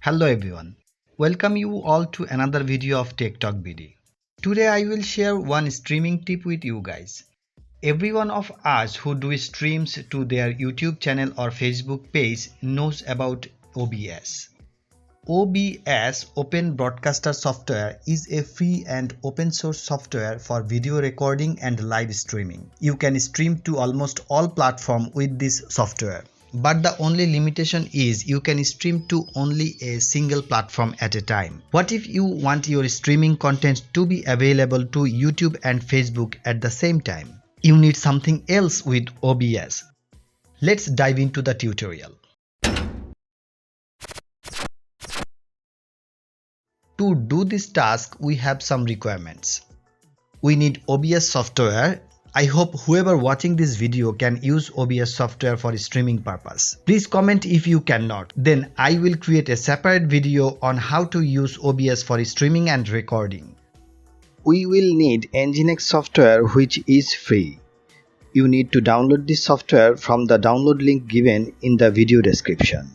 Hello everyone, welcome you all to another video of Tek Talk BD. Today I will share one streaming tip with you guys. Every one of us who do streams to their YouTube channel or Facebook page knows about OBS. OBS, Open Broadcaster Software, is a free and open source software for video recording and live streaming. You can stream to almost all platforms with this software. But the only limitation is you can stream to only a single platform at a time. What if you want your streaming content to be available to YouTube and Facebook at the same time? You need something else with OBS. Let's dive into the tutorial. To do this task, we have some requirements. We need OBS software. I hope whoever watching this video can use OBS software for streaming purpose. Please comment if you cannot. Then I will create a separate video on how to use OBS for streaming and recording. We will need Nginx software, which is free. You need to download this software from the download link given in the video description.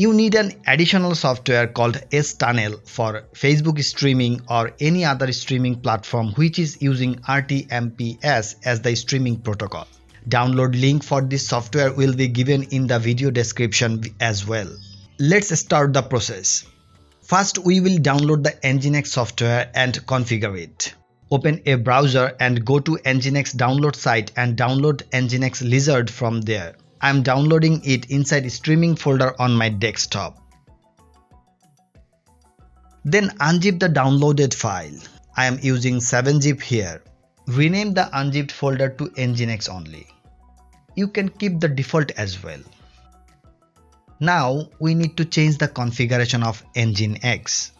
You need an additional software called Stunnel for Facebook streaming or any other streaming platform which is using RTMP as the streaming protocol. Download link for this software will be given in the video description as well. Let's start the process. First, we will download the Nginx software and configure it. Open a browser and go to Nginx download site and download Nginx Lizard from there. I am downloading it inside streaming folder on my desktop. Then unzip the downloaded file. I am using 7-zip here. Rename the unzipped folder to Nginx only. You can keep the default as well. Now we need to change the configuration of Nginx.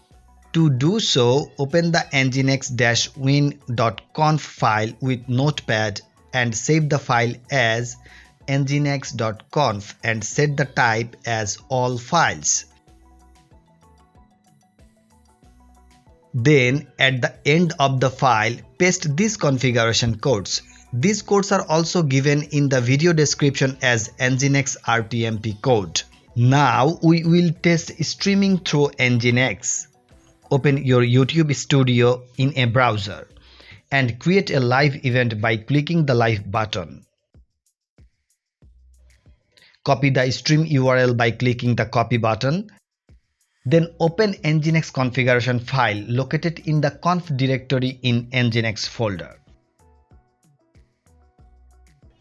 To do so, open the nginx-win.conf file with Notepad and save the file as nginx.conf and set the type as all files. Then at the end of the file, paste these configuration codes. These codes are also given in the video description as Nginx RTMP code. Now we will test streaming through Nginx. Open your YouTube Studio in a browser and create a live event by clicking the live button. Copy the stream URL by clicking the copy button. Then open Nginx configuration file located in the conf directory in Nginx folder.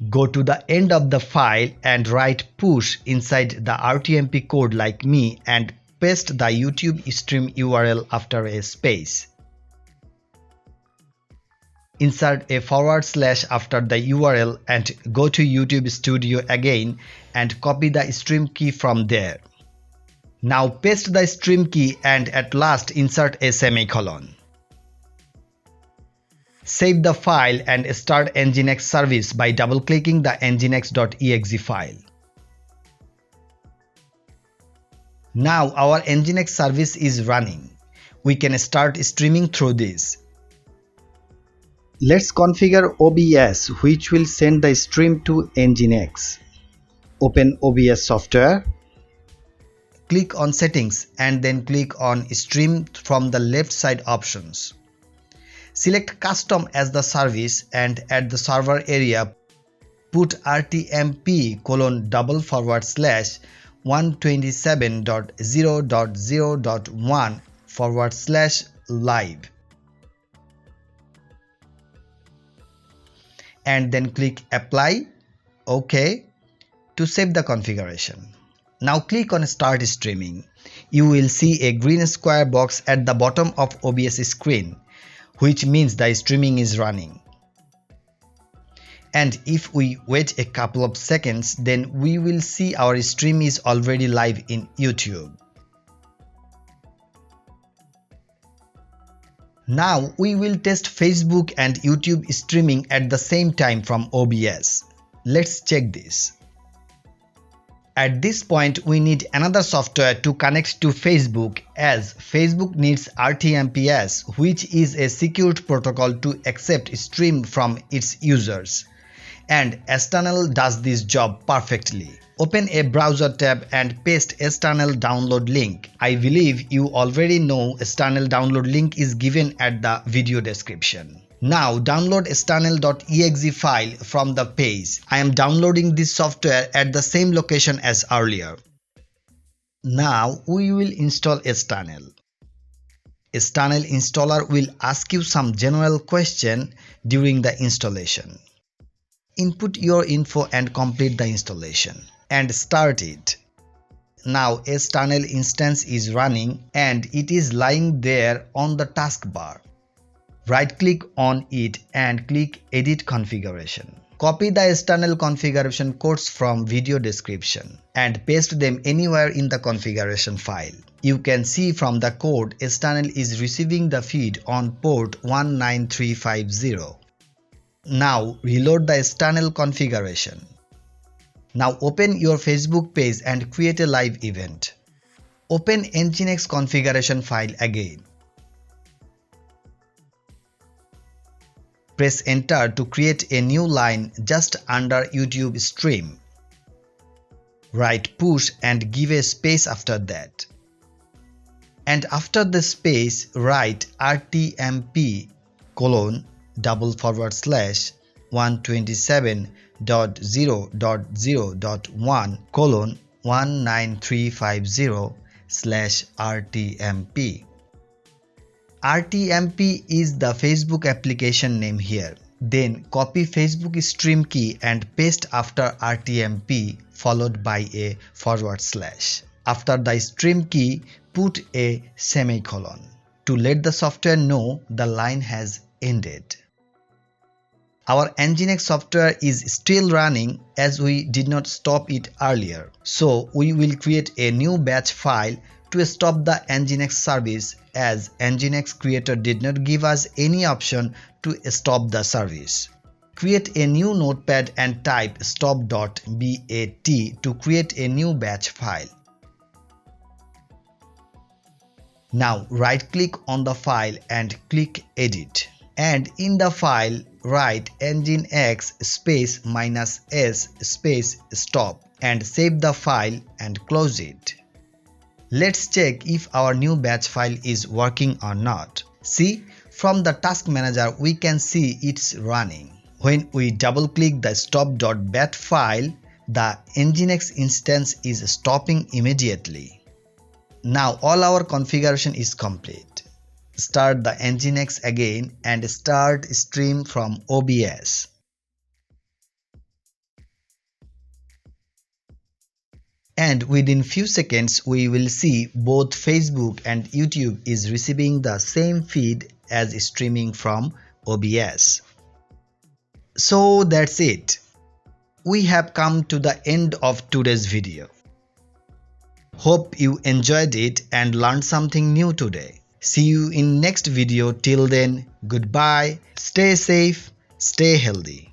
Go to the end of the file and write push inside the RTMP code like me and paste the YouTube stream URL after a space. Insert a / after the URL and go to YouTube Studio again and copy the stream key from there. Now paste the stream key and at last insert a semicolon. Save the file and start Nginx service by double-clicking the nginx.exe file. Now our Nginx service is running. We can start streaming through this. Let's configure OBS, which will send the stream to Nginx. Open OBS software. Click on settings and then click on stream from the left side options. Select custom as the service and at the server area put RTMP:127.0.0.1/live. And then click apply, OK, to save the configuration. Now click on start streaming. You will see a green square box at the bottom of OBS screen, which means the streaming is running. And if we wait a couple of seconds, then we will see our stream is already live in YouTube. Now we will test Facebook and YouTube streaming at the same time from OBS. Let's check this. At this point, we need another software to connect to Facebook, as Facebook needs RTMP, which is a secured protocol to accept stream from its users. And Stunnel does this job perfectly. Open a browser tab and paste a Stunnel download link. I believe you already know a Stunnel download link is given at the video description. Now download a Stunnel.exe file from the page. I am downloading this software at the same location as earlier. Now we will install a Stunnel. A Stunnel installer will ask you some general question during the installation. Input your info and complete the installation and start it. Now a Stunnel instance is running and it is lying there on the taskbar. Right click on it and click Edit Configuration. Copy the Stunnel configuration codes from video description and paste them anywhere in the configuration file. You can see from the code Stunnel is receiving the feed on port 19350. Now reload the Stunnel configuration. Now open your Facebook page and create a live event. Open Nginx configuration file again. Press enter to create a new line just under YouTube stream. Write push and give a space after that. And after the space write RTMP : 127.0.0.1:19350/RTMP. RTMP is the Facebook application name here. Then copy Facebook stream key and paste after RTMP followed by a /. After the stream key, put a semicolon to let the software know the line has ended. Our Nginx software is still running as we did not stop it earlier. So we will create a new batch file to stop the Nginx service, as Nginx creator did not give us any option to stop the service. Create a new notepad and type stop.bat to create a new batch file. Now right click on the file and click Edit. And in the file write nginx -s stop and save the file and close it. Let's check if our new batch file is working or not. See, from the task manager we can see it's running. When we double click the stop.bat file, the Nginx instance is stopping immediately. Now all our configuration is complete. Start the Nginx again and start stream from OBS. And within few seconds we will see both Facebook and YouTube is receiving the same feed as streaming from OBS. So that's it. We have come to the end of today's video. Hope you enjoyed it and learned something new today. See you in next video. Till then, goodbye. Stay safe, stay healthy.